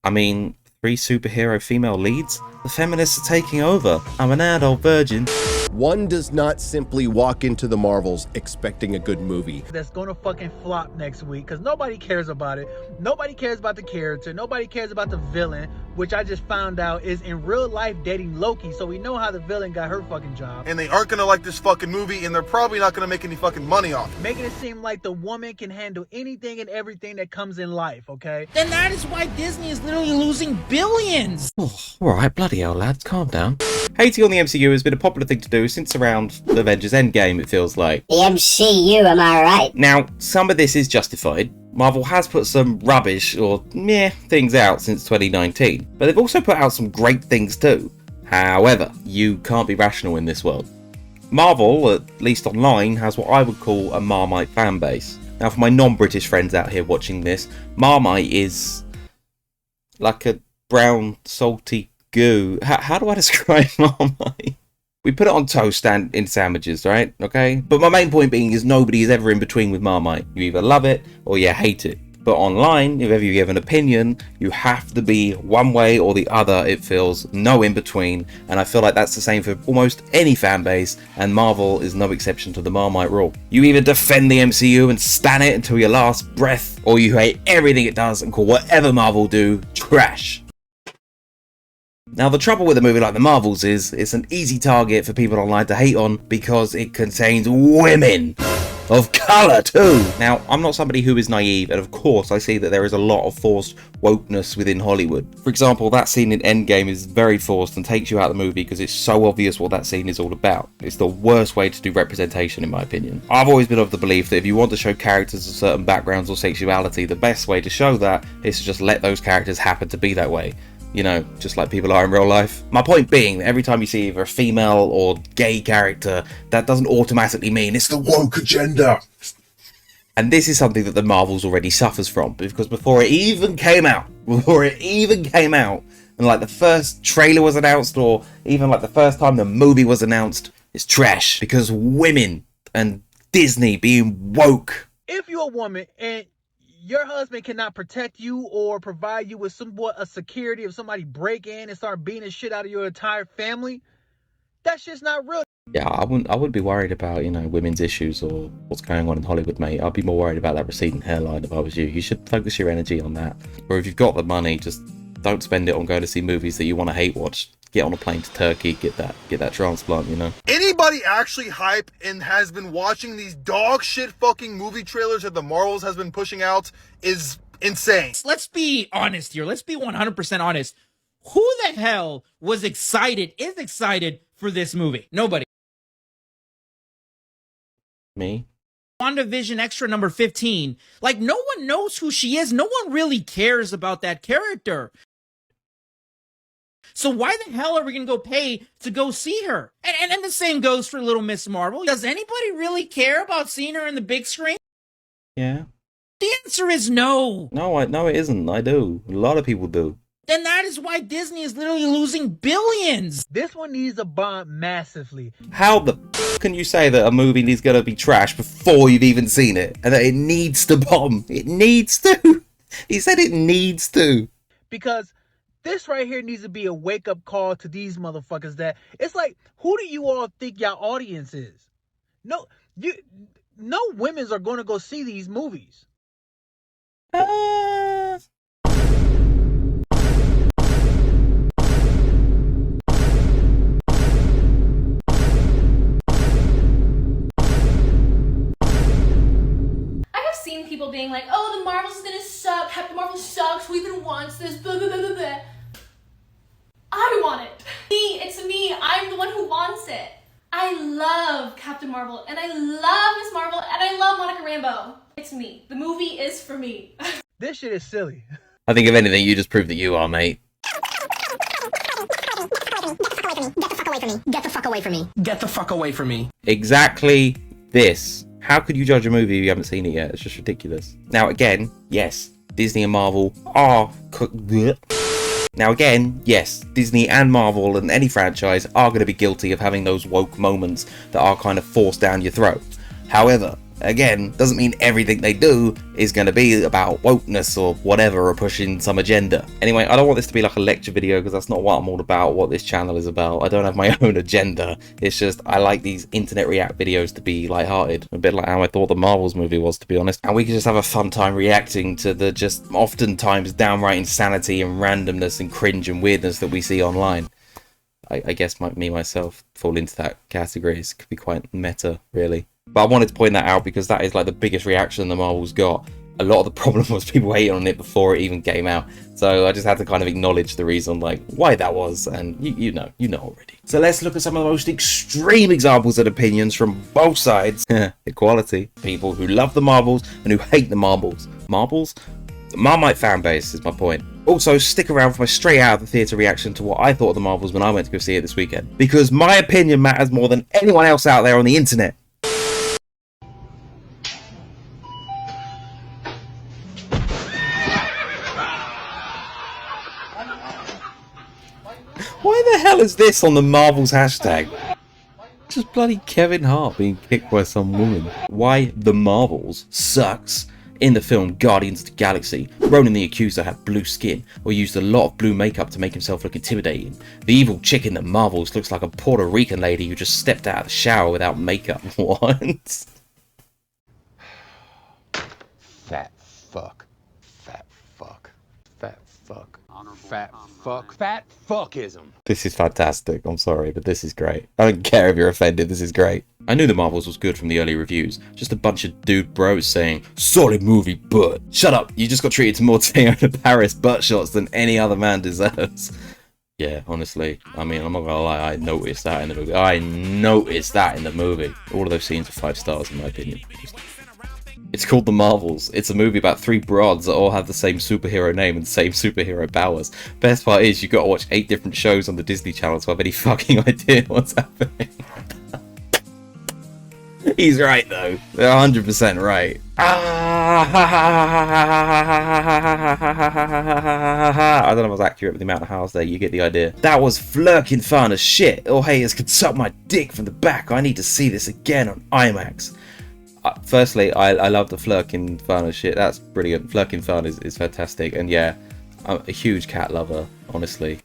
I mean, 3 superhero female leads? The feminists are taking over. I'm an adult virgin. One does not simply walk into the Marvels expecting a good movie. That's gonna fucking flop next week because nobody cares about it. Nobody cares about the character. Nobody cares about the villain, which I just found out is in real life dating Loki. So we know how the villain got her fucking job. And they aren't gonna like this fucking movie, and they're probably not gonna make any fucking money off it. Making it seem like the woman can handle anything and everything that comes in life, okay? Then that is why Disney is literally losing billions. Oh, alright, bloody hell, lads, calm down. Hating on the MCU has been a popular thing to do since around Avengers Endgame, it feels like. The MCU, am I right? Now, some of this is justified. Marvel has put some rubbish or meh things out since 2019, but they've also put out some great things too. However, you can't be rational in this world. Marvel, at least online, has what I would call a Marmite fan base. Now, for my non-British friends out here watching this, Marmite is like a brown, salty goo. How do I describe Marmite? We put it on toast and in sandwiches, right? Okay? But my main point being is nobody is ever in between with Marmite. You either love it or you hate it. But online, if ever you give an opinion, you have to be one way or the other. It feels no in between. And I feel like that's the same for almost any fan base, and Marvel is no exception to the Marmite rule. You either defend the MCU and stan it until your last breath, or you hate everything it does and call whatever Marvel do trash. Now, the trouble with a movie like the Marvels is it's an easy target for people online to hate on because it contains women of colour too. Now, I'm not somebody who is naive, and of course I see that there is a lot of forced wokeness within Hollywood. For example, that scene in Endgame is very forced and takes you out of the movie because it's so obvious what that scene is all about. It's the worst way to do representation, in my opinion. I've always been of the belief that if you want to show characters of certain backgrounds or sexuality, the best way to show that is to just let those characters happen to be that way. You know, just like people are in real life. My point being that every time you see either a female or gay character, that doesn't automatically mean it's the woke agenda. And this is something that the Marvels already suffers from, because before it even came out, and like the first trailer was announced, or even like the first time the movie was announced, it's trash. Because women and Disney being woke. If you're a woman and your husband cannot protect you or provide you with somewhat a security if somebody break in and start beating the shit out of your entire family, that shit's not real. Yeah, I wouldn't be worried about, you know, women's issues or what's going on in Hollywood, mate. I'd be more worried about that receding hairline if I was you. You should focus your energy on that. Or if you've got the money, just don't spend it on going to see movies that you want to hate watch. Get on a plane to Turkey, get that transplant, you know. Anybody actually hype and has been watching these dog shit fucking movie trailers that the Marvels has been pushing out is insane. Let's be honest here. Let's be 100% honest. Who the hell is excited for this movie? Nobody. Me? WandaVision Extra number 15. Like, no one knows who she is. No one really cares about that character. So why the hell are we going to go pay to go see her? And the same goes for Little Miss Marvel. Does anybody really care about seeing her in the big screen? Yeah. The answer is no. No, it isn't. I do. A lot of people do. Then that is why Disney is literally losing billions. This one needs a bomb massively. How the f can you say that a movie is going to be trash before you've even seen it? And that it needs to bomb? It needs to. He said it needs to. Because this right here needs to be a wake-up call to these motherfuckers that it's like, who do you all think your audience is? No women's are going to go see these movies. People being like, oh, the Marvels is gonna suck, Captain Marvel sucks, who even wants this, blah, blah, blah, blah, blah. I want it. It's me, I'm the one who wants it. I love Captain Marvel, and I love Miss Marvel, and I love Monica Rambeau. It's me. The movie is for me. This shit is silly. I think if anything, you just proved that you are, mate. Get the fuck away from me. Get the fuck away from me. Get the fuck away from me. Exactly this. How could you judge a movie if you haven't seen it yet? It's just ridiculous. Now again, yes, Disney and Marvel are... Now again, yes, Disney and Marvel and any franchise are going to be guilty of having those woke moments that are kind of forced down your throat. However, Again, doesn't mean everything they do is going to be about wokeness or whatever, or pushing some agenda. Anyway, I don't want this to be like a lecture video, because that's not what I'm all about, what this channel is about. I don't have my own agenda. It's just, I like these internet react videos to be lighthearted, a bit like how I thought the Marvels movie was, to be honest. And we can just have a fun time reacting to the just oftentimes downright insanity and randomness and cringe and weirdness that we see online. I guess myself fall into that category. It could be quite meta, really. But I wanted to point that out because that is like the biggest reaction the Marvels got. A lot of the problem was people hating on it before it even came out. So I just had to kind of acknowledge the reason, like, why that was, and you know already. So let's look at some of the most extreme examples and opinions from both sides. Equality. People who love the Marvels and who hate the Marvels. Marvels? Marmite fan base is my point. Also, stick around for my straight out of the theatre reaction to what I thought of the Marvels when I went to go see it this weekend. Because my opinion matters more than anyone else out there on the internet. Why the hell is this on the Marvels hashtag? Just bloody Kevin Hart being kicked by some woman. Why the Marvels sucks. In the film Guardians of the Galaxy, Ronan the Accuser had blue skin, or used a lot of blue makeup to make himself look intimidating. The evil chick in the Marvels looks like a Puerto Rican lady who just stepped out of the shower without makeup. What? Fat fuck. Fat fuck. Fat fuck. Fat fuck. Fat fuckism. This is fantastic. I'm sorry, but this is great. I don't care if you're offended. This is great. I knew the Marvels was good from the early reviews. Just a bunch of dude bros saying, solid movie, but shut up. You just got treated to more Teo to Paris butt shots than any other man deserves. Yeah, honestly. I mean, I'm not gonna lie. I noticed that in the movie. All of those scenes are 5 stars in my opinion. It's called The Marvels. It's a movie about 3 broads that all have the same superhero name and same superhero powers. Best part is you gotta watch 8 different shows on the Disney Channel to have any fucking idea what's happening. He's right though. They're 100% right. I don't know if I was accurate with the amount of house there. You get the idea. That was flirking fun as shit. All haters could suck my dick from the back. I need to see this again on IMAX. Firstly, I love the flirking fun as shit. That's brilliant. Flirking fun is fantastic. And yeah, I'm a huge cat lover, honestly.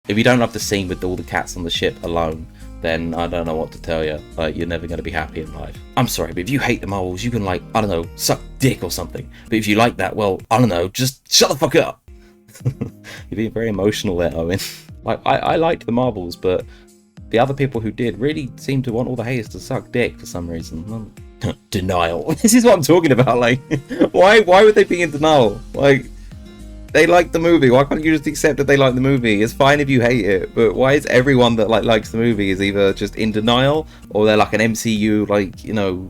If you don't love the scene with all the cats on the ship alone, then I don't know what to tell you. Like, you're never going to be happy in life. I'm sorry, but if you hate the Marvels, you can, like, I don't know, suck dick or something. But if you like that, well, I don't know, just shut the fuck up. You're being very emotional there, Owen. Like, I liked the Marvels, but the other people who did really seem to want all the haters to suck dick for some reason. Denial. This is what I'm talking about. Like, why would they be in denial? Like, they like the movie. Why can't you just accept that they like the movie? It's fine if you hate it, but why is everyone that likes the movie is either just in denial, or they're like an MCU, like, you know,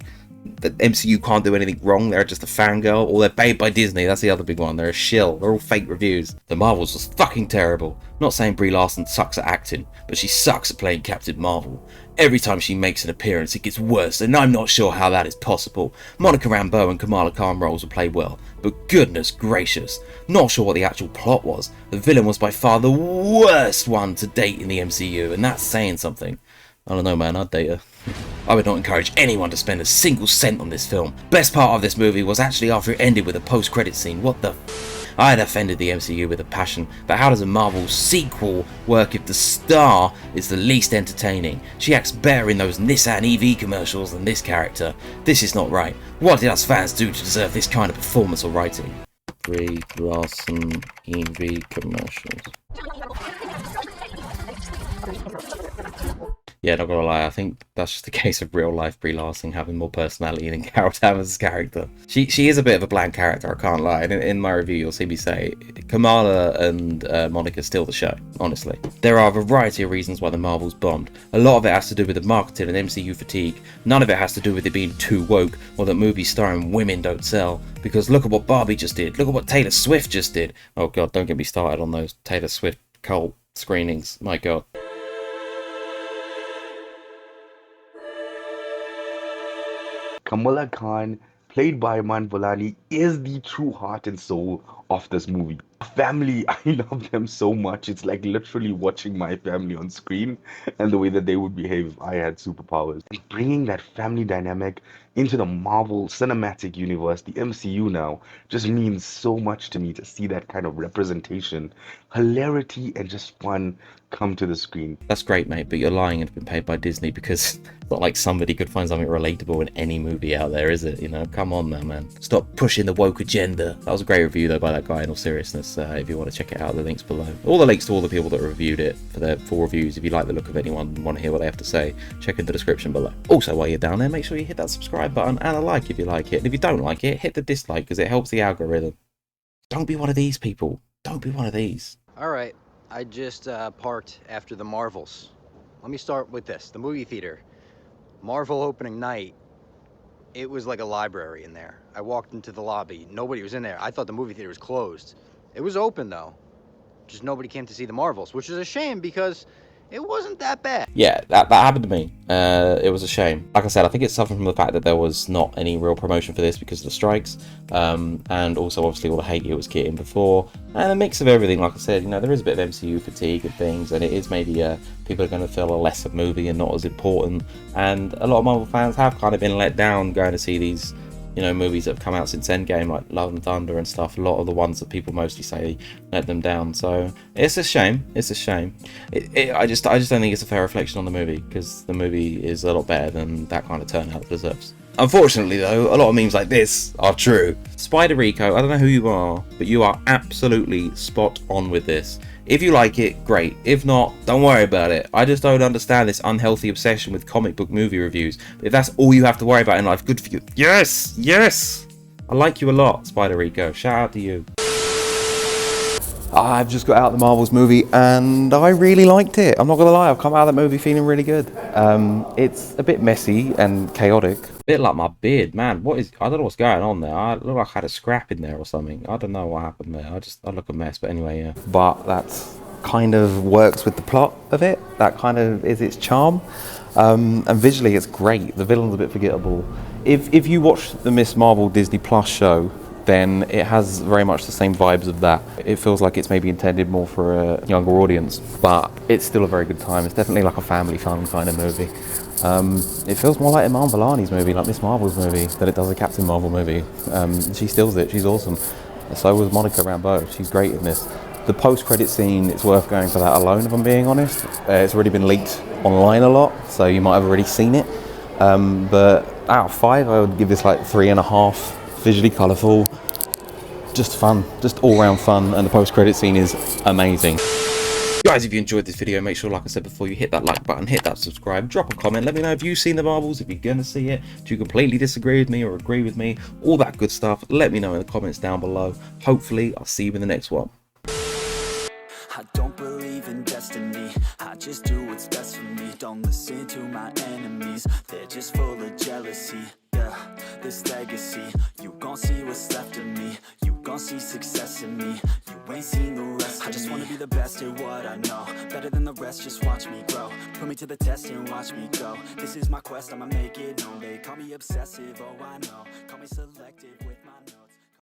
the MCU can't do anything wrong, they're just a fangirl, or they're paid by Disney. That's the other big one. They're a shill. They're all fake reviews. The Marvels was fucking terrible. Not saying Brie Larson sucks at acting, but she sucks at playing Captain Marvel. Every time she makes an appearance, it gets worse, and I'm not sure how that is possible. Monica Rambeau and Kamala Khan roles were played well, but goodness gracious, not sure what the actual plot was. The villain was by far the worst one to date in the MCU, and that's saying something. I don't know, man, I'd date her. I would not encourage anyone to spend a single cent on this film. Best part of this movie was actually after it ended with a post-credit scene. What the I had offended the MCU with a passion, but how does a Marvel sequel work if the star is the least entertaining? She acts better in those Nissan EV commercials than this character. This is not right. What did us fans do to deserve this kind of performance or writing? Brie Larson EV commercials. Yeah, not gonna lie, I think that's just a case of real life Brie Larson having more personality than Carol Danvers' character. She is a bit of a bland character, I can't lie. In my review, you'll see me say Kamala and Monica steal the show, honestly. There are a variety of reasons why the Marvels bombed. A lot of it has to do with the marketing and MCU fatigue. None of it has to do with it being too woke, or that movies starring women don't sell. Because look at what Barbie just did. Look at what Taylor Swift just did. Oh god, don't get me started on those Taylor Swift cult screenings. My god. Kamala Khan, played by Iman Vellani, is the true heart and soul of this movie. Family, I love them so much. It's like literally watching my family on screen and the way that they would behave if I had superpowers. And bringing that family dynamic into the Marvel Cinematic Universe, the MCU now, just means so much to me to see that kind of representation, hilarity, and just fun come to the screen. That's great, mate, but you're lying and have been paid by Disney, because it's not like somebody could find something relatable in any movie out there, is it? You know, come on now, man. Stop pushing the woke agenda. That was a great review, though, by that guy, in all seriousness. If you want to check it out, the link's below. All the links to all the people that reviewed it for their full reviews. If you like the look of anyone and want to hear what they have to say, check in the description below. Also, while you're down there, make sure you hit that subscribe button and a like if you like it. And if you don't like it, hit the dislike, because it helps the algorithm. Don't be one of these people. Don't be one of these. All right, I just parked after the Marvels. Let me start with this, the movie theater. Marvel opening night, it was like a library in there. I walked into the lobby, nobody was in there. I thought the movie theater was closed. It was open though, just nobody came to see the Marvels, which is a shame because it wasn't that bad. Yeah, that happened to me. It was a shame. Like I said, I think it's suffering from the fact that there was not any real promotion for this because of the strikes, and also obviously all the hate it was getting before, and a mix of everything. Like I said, you know, there is a bit of MCU fatigue and things, and it is maybe people are going to feel a lesser movie and not as important, and a lot of Marvel fans have kind of been let down going to see these, you know, movies that have come out since Endgame, like Love and Thunder and stuff. A lot of the ones that people mostly say let them down. So it's a shame. It's a shame. I just don't think it's a fair reflection on the movie, because the movie is a lot better than that kind of turnout deserves. Unfortunately, though, a lot of memes like this are true. Spider Rico, I don't know who you are, but you are absolutely spot on with this. If you like it, great. If not, don't worry about it. I just don't understand this unhealthy obsession with comic book movie reviews. But if that's all you have to worry about in life, good for you. Yes! Yes! I like you a lot, Spider Rico. Shout out to you. I've just got out the Marvels movie and I really liked it. I'm not gonna lie, I've come out of that movie feeling really good. It's a bit messy and chaotic. A bit like my beard, man. I don't know what's going on there. I look like I had a scrap in there or something. I don't know what happened there. I look a mess, but anyway, yeah. But that's kind of works with the plot of it. That kind of is its charm. And visually it's great. The villain's a bit forgettable. If you watch the Miss Marvel Disney Plus show, then it has very much the same vibes of that. It feels like it's maybe intended more for a younger audience, but it's still a very good time. It's definitely like a family fun kind of movie. It feels more like a Iman Vellani's movie, like Miss Marvel's movie, than it does a Captain Marvel movie. She steals it, she's awesome. So was Monica Rambeau, she's great in this. The post-credit scene, it's worth going for that alone, if I'm being honest. It's already been leaked online a lot, so you might have already seen it. But out of 5, I would give this like 3.5. Visually colourful, just fun, just all-round fun, and the post-credit scene is amazing. Guys, if you enjoyed this video, make sure, like I said before, you hit that like button, hit that subscribe, drop a comment, let me know if you've seen the Marvels, if you're gonna see it, do you completely disagree with me or agree with me, all that good stuff. Let me know in the comments down below. Hopefully I'll see you in the next one. I don't believe in destiny, I just do what's best for me. Don't listen to my enemies, they're just full of jealousy. Yeah, this legacy, you gon' see what's left of me. You gon' see success in me, you ain't seen the rest of me. I just wanna be the best at what I know, better than the rest, just watch me grow. Put me to the test and watch me go. This is my quest, I'ma make it known. They call me obsessive, oh I know, call me selective.